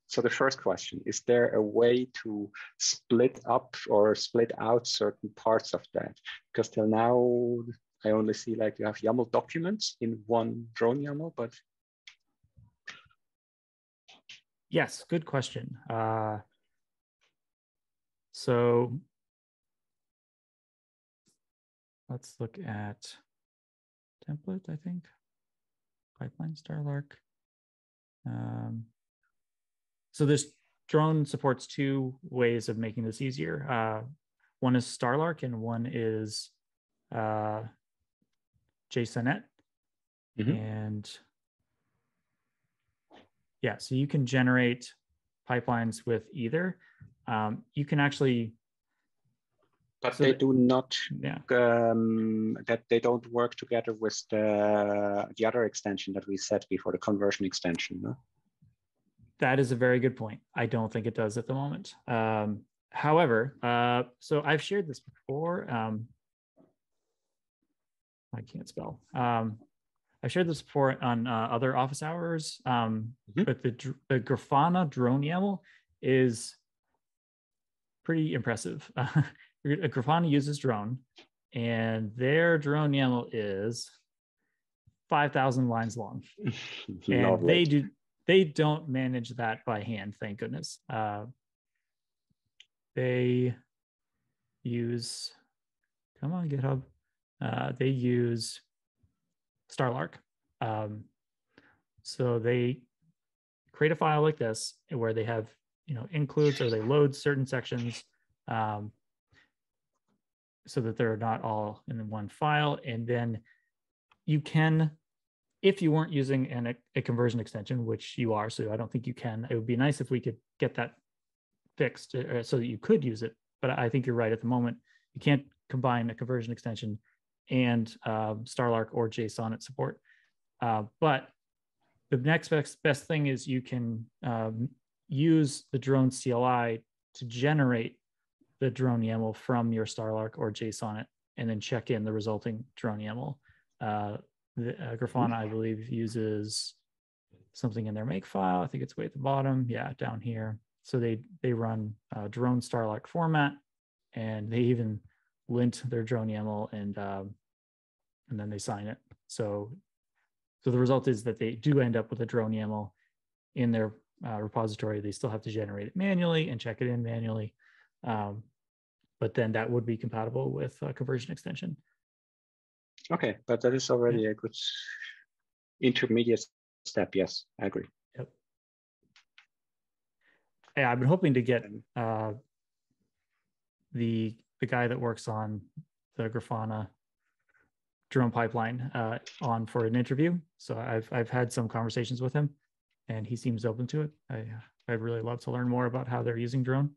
So the first question, is there a way to split up or split out certain parts of that? Because till now, I only see like you have YAML documents in one drone YAML, but. Yes, good question. So let's look at template, I think. Pipeline Starlark. So this drone supports two ways of making this easier. One is Starlark and one is JSONet. Mm-hmm. And yeah, so you can generate pipelines with either. You can actually, but so they do not. Yeah. That they don't work together with the other extension that we set before, the conversion extension. No? That is a very good point. I don't think it does at the moment. However, so I've shared this before. I can't spell. I shared this before on other office hours, but the Grafana Drone YAML is pretty impressive. Grafana uses drone, and their drone YAML is 5,000 lines long, and they don't manage that by hand. Thank goodness. They use, come on GitHub. They use Starlark. So they create a file like this where they have, includes, or they load certain sections so that they're not all in one file. And then you can, if you weren't using a conversion extension, which you are, so I don't think you can, it would be nice if we could get that fixed so that you could use it. But I think you're right. At the moment, you can't combine a conversion extension and Starlark or JSONet support. But the next best thing is you can use the Drone CLI to generate the Drone YAML from your Starlark or JSONet, and then check in the resulting Drone YAML. Grafana, I believe, uses something in their make file. I think it's way at the bottom. Yeah, down here. So they run drone Starlark format, and they even lint their drone YAML and then they sign it. So the result is that they do end up with a drone YAML in their repository. They still have to generate it manually and check it in manually. But then that would be compatible with a conversion extension. Okay, but that is already a good intermediate step. Yes, I agree. Yep. Yeah, I've been hoping to get the guy that works on the Grafana drone pipeline on for an interview. So I've had some conversations with him, and he seems open to it. I'd really love to learn more about how they're using drone.